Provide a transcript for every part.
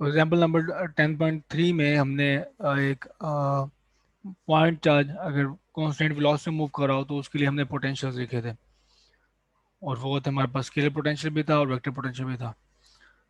Example number 10.3 में हमने एक पॉइंट चार्ज अगर कांस्टेंट वेलोसिटी से मूव कर रहा हो तो उसके लिए हमने पोटेंशियल लिखे थे, और वो थे हमारे पास स्केलर पोटेंशियल भी था और वेक्टर पोटेंशियल भी था।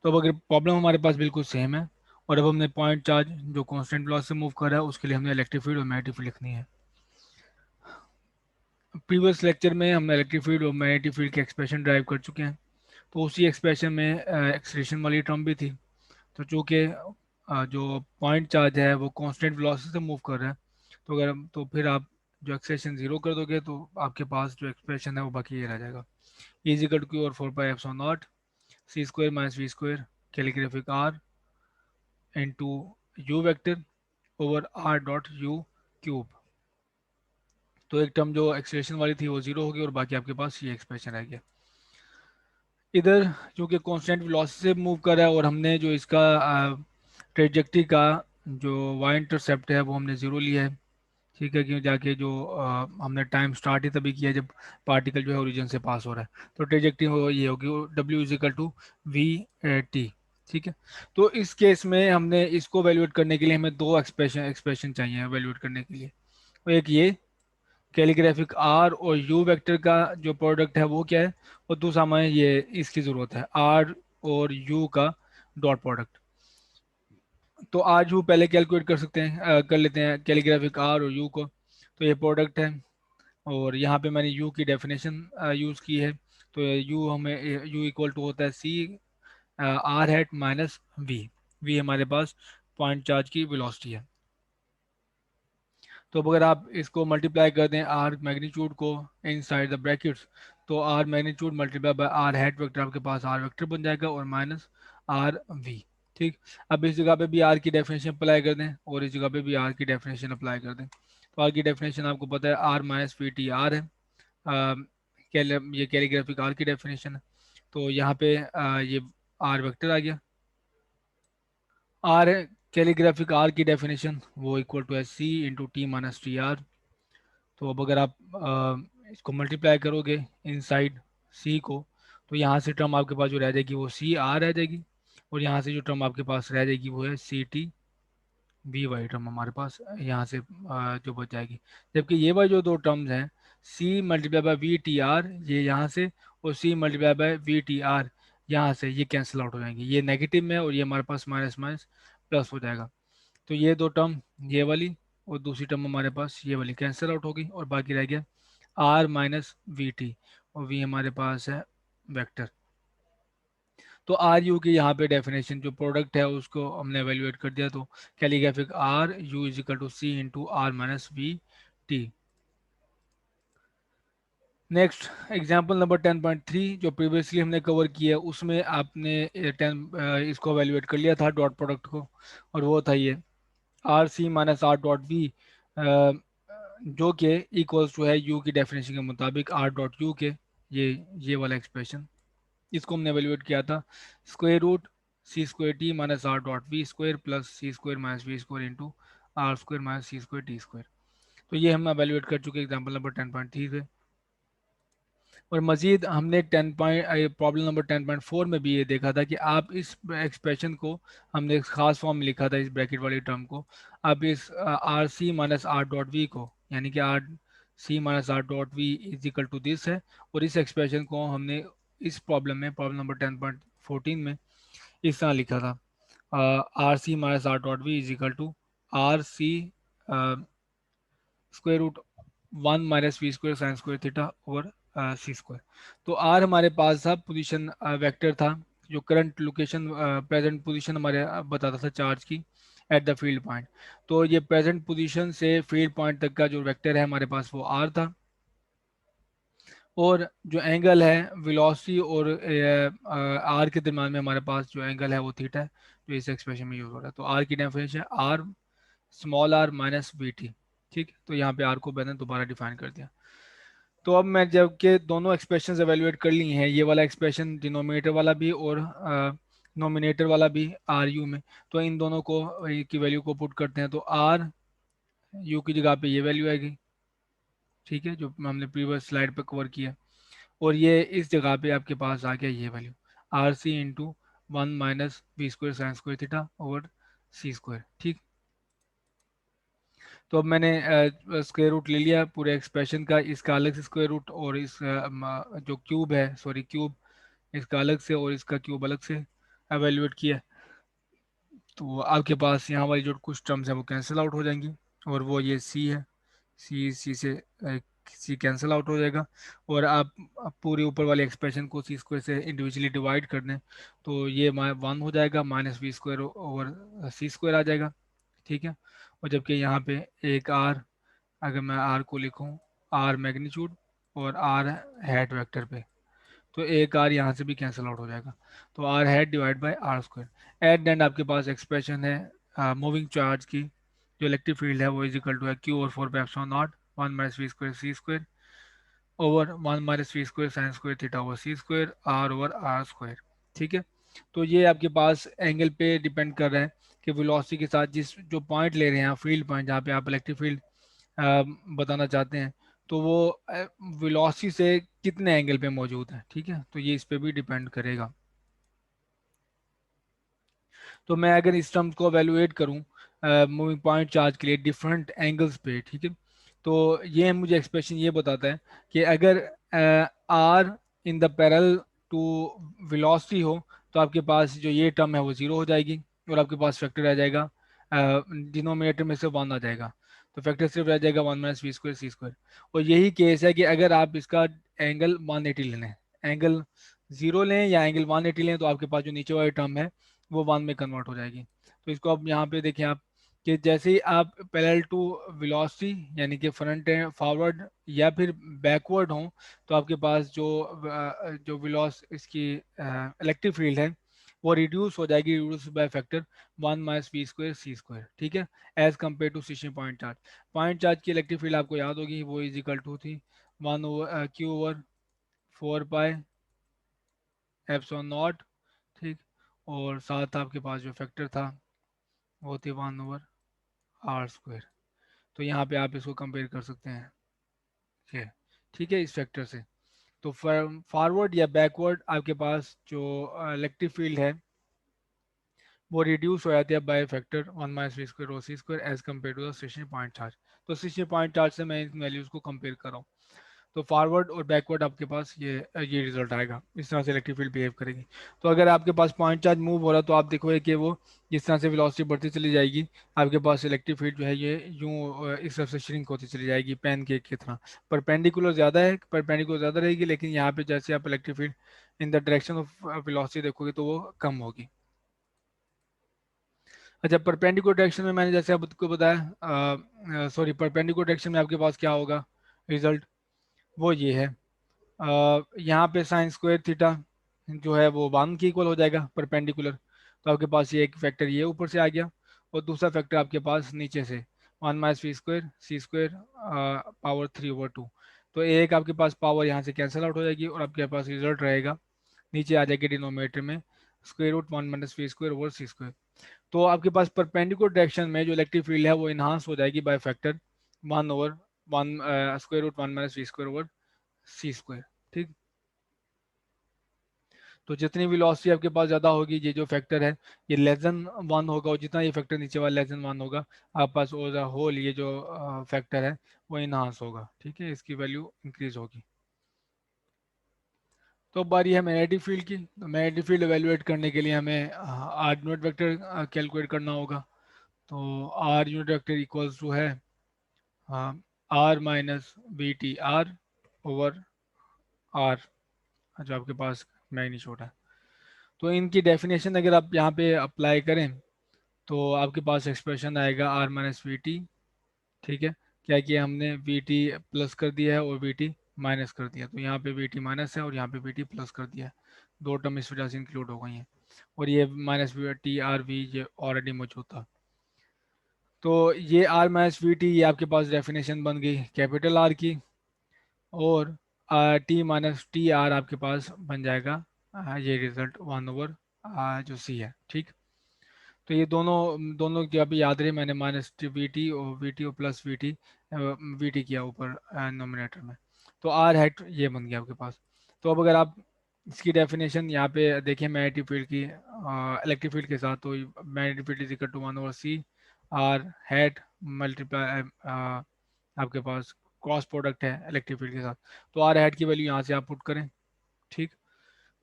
तो अब अगर प्रॉब्लम हमारे पास बिल्कुल सेम है, और अब हमने पॉइंट चार्ज जो कांस्टेंट वेलोसिटी से मूव कर रहा है उसके लिए हमने इलेक्ट्रिक फील्ड और मैग्नेटिक फील्ड लिखनी है। प्रीवियस लेक्चर में हमने इलेक्ट्रिक फील्ड और मैग्नेटिक फील्ड के एक्सप्रेशन ड्राइव कर चुके हैं, तो उसी एक्सप्रेशन में एक्सलेशन वाली टर्म भी थी। तो चूंकि जो पॉइंट चार्ज है वो कांस्टेंट वेलोसिटी से मूव कर रहा है, तो अगर तो फिर आप जो एक्सलेशन जीरो कर दोगे तो आपके पास जो एक्सप्रेशन है वो बाकी ये रह जाएगा, इज इक्वल टू क्यू और 4 pi epsilon naught C square minus V square calligraphic R into U vector over R dot U cube. तो एक टर्म जो एक्सलेशन वाली थी वो जीरो होगी और बाकी आपके पास ये एक्सप्रेशन रह गया। इधर चूंकि कांस्टेंट वेलोसिटी से मूव कर रहा है और हमने जो इसका ट्रेजेक्टरी का जो वाई इंटरसेप्ट है वो हमने ज़ीरो लिया है, ठीक है, क्यों जाके जो हमने टाइम स्टार्ट ही तभी किया जब पार्टिकल जो है ओरिजिन से पास हो रहा है। तो ट्रेजेक्टरी हो ये होगी W is equal to V T, ठीक है। तो इस केस में हमने इसको वैल्यूएट करने के लिए हमें दो एक्सप्रेशन एक्सप्रेशन चाहिए वैल्यूएट करने के लिए। तो एक ये कैलिग्राफिक आर और यू वेक्टर का जो प्रोडक्ट है वो क्या है, और दूसरा हमें ये इसकी ज़रूरत है आर और यू का डॉट प्रोडक्ट। तो आर यू पहले कैलकुलेट कर सकते हैं, कर लेते हैं कैलिग्राफिक आर और यू को। तो ये प्रोडक्ट है, और यहाँ पे मैंने यू की डेफिनेशन यूज़ की है। तो यू हमें यू इक्वल टू होता है C R hat minus V. V हमारे पास पॉइंट चार्ज की वेलोसिटी है। तो अब अगर आप इसको मल्टीप्लाई कर दें आर मैग्नीट्यूड को इनसाइड द ब्रैकेट्स, तो R magnitude multiply by R hat vector आपके पास आर वेक्टर बन जाएगा और माइनस आर वी। ठीक। अब इस जगह पे भी आर की डेफिनेशन अप्लाई कर दें और इस जगह पे भी आर की डेफिनेशन अप्लाई कर दें। तो आर की डेफिनेशन आपको पता है R minus V T R है। ये कैलीग्राफिक आर की डेफिनेशन है। तो यहाँ पे ये आर वेक्टर आ गया। आर है कैलीग्राफिक आर की डेफिनेशन वो इक्वल टू है C into T minus T R. तो अब अगर आप इसको मल्टीप्लाई करोगे इनसाइड सी को, तो यहाँ से टर्म आपके पास जो रह जाएगी वो सी आर रह जाएगी, और यहाँ से जो टर्म आपके पास रह जाएगी वो है C T V Y term हमारे पास यहाँ से जो बच जाएगी। जबकि ये वाली जो दो टर्म्स हैं C multiply by V T R ये यहाँ से, और C multiply by V T R यहाँ से, ये कैंसिल आउट हो जाएंगे। ये नेगेटिव में है और ये हमारे पास माइनस माइनस प्लस हो जाएगा। तो ये दो टर्म ये वाली और दूसरी टर्म हमारे पास ये वाली कैंसिल आउट होगी, और बाकी रह गया आर माइनस वी टी, और वी हमारे पास है वेक्टर। तो आर यू की यहाँ पे डेफिनेशन जो प्रोडक्ट है उसको हमने एवेल्युएट कर दिया। तो calligraphic R U is equal to C into R minus V T. Next example number 10.3 जो प्रीवियसली हमने कवर किया है उसमें आपने 10 इसको एवेल्युएट कर लिया था डॉट प्रोडक्ट को, और वो था ये R C minus R dot B, जो कि इक्वल्स टू है यू की डेफिनेशन के मुताबिक आर डॉट यू के, ये वाला एक्सप्रेशन। इसको हमने एवेल्युएट किया था square root C square T minus R dot V square plus C square minus V square into R square minus C square T square. तो ये हम एवेल्युएट कर चुके एग्जाम्पल नंबर 10.3 से। और मजीद हमने 10 प्रॉब्लम नंबर 10.4 में भी ये देखा था कि आप इस एक्सप्रेशन को, हमने एक खास फॉर्म में लिखा था इस ब्रैकेट वाली टर्म को, आप इस R C minus R dot V को, यानी कि R C minus R dot V is equal to this है, और इस एक्सप्रेशन को हमने इस प्रॉब्लम में प्रॉब्लम नंबर 10.14 में इस तरह लिखा था R C minus R dot V is equal to R C square root 1 - v² sine square theta over C square. तो आर हमारे पास था पोजीशन वेक्टर था जो करंट लोकेशन प्रेजेंट पोजीशन हमारे बताता था चार्ज की एट द फील्ड पॉइंट। तो ये प्रेजेंट पोजीशन से फील्ड पॉइंट तक का जो वेक्टर है हमारे पास वो आर था, और जो एंगल है वेलोसिटी और आर के दरम्यान में हमारे पास जो एंगल है वो थीटा है, जो इस एक्सप्रेशन में यूज हो रहा है। तो आर की डेफिनेशन है R small R minus B T. ठीक है, तो यहाँ पे आर को मैंने दोबारा डिफाइन कर दिया। तो अब मैं जब के दोनों एक्सप्रेशन एवेल्युएट कर ली हैं, ये वाला एक्सप्रेशन डिनोमिनेटर वाला भी और नोमिनेटर वाला भी आर यू में, तो इन दोनों को की वैल्यू को पुट करते हैं तो आर यू की जगह पे ये वैल्यू आएगी, ठीक है, जो हमने प्रीवियस स्लाइड पे कवर किया। और ये इस जगह पे आपके पास आ गया ये value R C into one minus B square sine square theta over C square. ठीक, तो अब मैंने स्क्वायर रूट ले लिया पूरे एक्सप्रेशन का, इसका अलग से स्क्वायर रूट, और इस जो क्यूब है, सॉरी क्यूब, इसका अलग से और इसका क्यूब अलग से एवेल्यूएट किया। तो आपके पास यहाँ वाली जो कुछ टर्म्स हैं वो कैंसिल आउट हो जाएंगी, और वो ये सी है, सी से सी कैंसिल आउट हो जाएगा। और आप पूरे ऊपर वाले एक्सप्रेशन को सी स्क्वायर से इंडिविजुअली डिवाइड कर दें तो ये वन हो जाएगा, minus B square over C square आ जाएगा। ठीक है, और जबकि यहाँ पे एक आर, अगर मैं आर को लिखूँ आर मैग्नीट्यूड और आर हेड वेक्टर पे, तो एक आर यहाँ से भी कैंसिल आउट हो जाएगा, तो R head divide by R square. At the end आपके पास एक्सप्रेशन है मूविंग चार्ज की, जो इलेक्ट्रिक फील्ड है वो इज इक्वल टू है क्यू और four epsilon naught one minus V square C square over one minus V square sine square theta over C square R over R square. ठीक है, तो ये आपके पास एंगल पे डिपेंड कर रहा है कि वेलोसिटी के साथ जिस जो पॉइंट ले रहे हैं, फील्ड पॉइंट जहाँ पे आप इलेक्ट्रिक फील्ड बताना चाहते हैं, तो वो वेलोसिटी से कितने एंगल पे मौजूद है। ठीक है, तो ये इस पे भी डिपेंड करेगा। तो मैं अगर इस टर्म को एवेलुएट करूं मूविंग पॉइंट चार्ज के लिए डिफरेंट एंगल्स पे, ठीक है, तो ये मुझे एक्सप्रेशन ये बताता है कि अगर R in the parallel to velocity हो तो आपके पास जो ये टर्म है वो जीरो हो जाएगी, और आपके पास फैक्टर रह जाएगा, डिनोमिनेटर में से वन आ जाएगा, तो फैक्टर सिर्फ रह जाएगा one minus V square C square. और यही केस है कि अगर आप इसका एंगल 180 लें, एंगल जीरो लें या एंगल 180 लें, तो आपके पास जो नीचे वाली टर्म है वो वन में कन्वर्ट हो जाएगी। तो इसको अब यहाँ पे देखें आप, कि जैसे ही आप पैरेलल टू वेलोसिटी यानी कि फ्रंट एंड फॉरवर्ड या फिर बैकवर्ड हों, तो आपके पास जो वेलोस इसकी इलेक्ट्रिक फील्ड है वो रिड्यूस हो जाएगी, reduce by factor one minus B square C square. ठीक है, as compare to stationary point charge. Point charge की इलेक्ट्रिक फील्ड आपको याद होगी, वो इज इक्वल टू थी one over Q over four pi epsilon naught. ठीक, और साथ आपके पास जो फैक्टर था वो थी वन ओवर आर स्क्वायर। तो यहाँ पे आप इसको कंपेयर कर सकते हैं ये, ठीक है, इस फैक्टर से। तो फॉरवर्ड या बैकवर्ड आपके पास जो इलेक्ट्रिक फील्ड है वो रिड्यूस हो जाती है by factor one minus V square row C square as compare to the stationary point charge. तो स्टेशनरी पॉइंट चार्ज से मैं इन वैल्यूज को कंपेयर कर रहा हूँ, तो फॉरवर्ड और बैकवर्ड आपके पास ये रिजल्ट आएगा, इस तरह से इलेक्ट्रिक फील्ड बिहेव करेगी। तो अगर आपके पास पॉइंट चार्ज मूव हो रहा है तो आप देखोगे कि वो जिस तरह से वेलोसिटी बढ़ती चली जाएगी, आपके पास इलेक्ट्रिक फील्ड जो है ये यूं इस तरफ से श्रिंक होती चली जाएगी पेन केक की तरह। परपेंडिकुलर ज़्यादा है, परपेंडिकुलर ज़्यादा रहेगी, लेकिन यहाँ पे जैसे आप electric field in the direction of velocity देखोगे तो वो कम होगी। अच्छा, परपेंडिकुलर डायरेक्शन में मैंने जैसे आपको बताया, सॉरी, परपेंडिकुलर डायरेक्शन में आपके पास क्या होगा रिजल्ट, वो ये है, यहाँ पे साइन स्क्वायर थीटा जो है वो वन के इक्वल हो जाएगा परपेंडिकुलर, तो आपके पास ये एक फैक्टर ये ऊपर से आ गया, और दूसरा फैक्टर आपके पास नीचे से one minus V square C square power three over two. तो एक आपके पास पावर यहाँ से कैंसिल आउट हो जाएगी, और आपके पास रिजल्ट रहेगा नीचे आ जाएगी डिनोमिनेटर में square root one minus V square over C square. तो आपके पास परपेंडिकुलर डायरेक्शन में जो इलेक्ट्रिक फील्ड है वो इन्हांस हो जाएगी by factor one over one square root one minus V square over C square. ठीक, तो जितनी वेलोसिटी आपके पास ज़्यादा होगी, ये जो फैक्टर है ये लेस देन वन होगा, और जितना ये फैक्टर नीचे वाला लेस देन वन होगा, आपके पास ओवर द होल ये जो फैक्टर है वो इनहांस होगा। ठीक है, इसकी वैल्यू इंक्रीज होगी। तो अब बारी है मैग्नेटिक फील्ड की। तो मैग्नेटिक फील्ड एवेलुएट करने के लिए हमें आर यूनिट वेक्टर कैलकुलेट करना होगा। तो R unit vector equals to है R minus B T R over R, जो आपके पास मैग्नीट्यूड है। तो इनकी डेफिनेशन अगर आप यहाँ पे अप्लाई करें तो आपके पास एक्सप्रेशन आएगा आर माइनस वी टी। ठीक है, क्या किया हमने, वी टी प्लस कर दिया है और वी टी माइनस कर दिया, तो यहाँ पे वी टी माइनस है और यहाँ पे वी टी प्लस कर दिया है, दो टर्म इस वजह से इंक्लूड हो गई हैं, और ये minus V T R V ये ऑलरेडी मौजूद था। तो ये आर माइनस वी टी ये आपके पास डेफिनेशन बन गई कैपिटल आर की, और टी माइनस टी आर आपके पास बन जाएगा ये रिजल्ट वन ओवर जो सी है। ठीक, तो ये दोनों दोनों की अभी याद रहे, मैंने माइनस वी टी और प्लस वी टी किया ऊपर नोमिनेटर में, तो आर हैट ये बन गया आपके पास। तो अब अगर आप इसकी डेफिनेशन यहाँ पे देखिए मैग्नेटिक फील्ड की इलेक्ट्रिक फील्ड के साथ, तो magnetic field is equal to 1/c R hat multiply आपके पास क्रॉस प्रोडक्ट है इलेक्ट्रिक फील्ड के साथ, तो आर हैट की वैल्यू यहाँ से आप पुट करें। ठीक,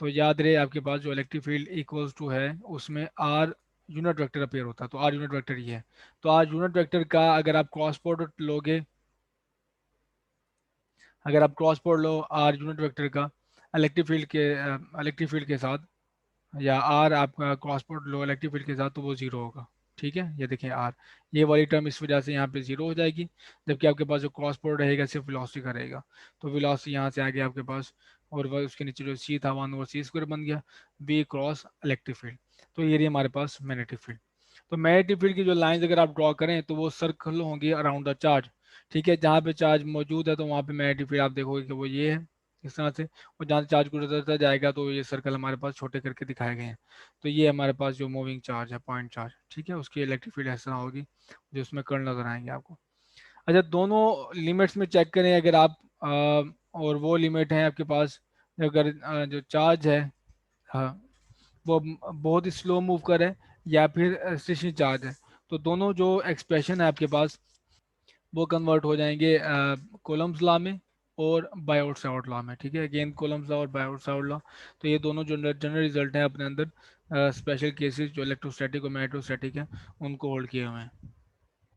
तो याद रहे आपके पास जो इलेक्ट्रिक फील्ड इक्वल्स टू है उसमें आर यूनिट वेक्टर अपीयर होता है, तो आर यूनिट वेक्टर ये है। तो आर यूनिट वेक्टर का अगर आप क्रॉस प्रोडक्ट लोगे, अगर आप क्रॉस प्रोडक्ट लो आर यूनिट वेक्टर का इलेक्ट्रिक फील्ड के साथ, या आर आपका क्रॉस प्रोडक्ट लो इलेक्ट्रिक फील्ड के साथ, तो वो जीरो होगा। ठीक है, ये देखें आर, ये वाली टर्म इस वजह से यहाँ पे जीरो हो जाएगी, जबकि आपके पास जो क्रॉस प्रोडक्ट रहेगा सिर्फ वेलोसिटी का रहेगा। तो वेलोसिटी यहाँ से आ गया आपके पास, और वह उसके नीचे जो सी था 1/c² बन गया, बी क्रॉस इलेक्ट्रिक फील्ड। तो ये रही हमारे पास मैग्नेटिक फील्ड। तो मैग्नेटिक फील्ड की जो लाइंस अगर आप ड्रॉ करें तो वो सर्कल होंगी अराउंड द चार्ज। ठीक है, जहाँ पे चार्ज मौजूद है तो वहाँ पे मैग्नेटिक फील्ड आप देखोगे कि वो ये है, इस तरह से। और जहाँ से चार्ज गुजरता जाएगा तो ये सर्कल हमारे पास छोटे करके दिखाए गए हैं। तो ये हमारे पास जो मूविंग चार्ज है, पॉइंट चार्ज, ठीक है, उसकी इलेक्ट्रिक फील्ड ऐसा होगी जो उसमें कर्ण नजर आएंगे आपको। अच्छा, दोनों लिमिट्स में चेक करें अगर आप, और वो लिमिट है आपके पास, अगर जो चार्ज है, हाँ, वो बहुत ही स्लो मूव करे, या फिर स्टेशनरी चार्ज है, तो दोनों जो एक्सप्रेशन है आपके पास वो कन्वर्ट हो जाएंगे कोलम्स लॉ में और बायोट सावर्ट लॉ में। ठीक है, अगेन कोलम्स लॉ और बायोट सावर्ट लॉ, तो ये दोनों जो जनरल रिजल्ट हैं अपने अंदर स्पेशल केसेस जो इलेक्ट्रोस्टैटिक और मैग्नेटोस्टैटिक हैं उनको होल्ड किए हुए हैं।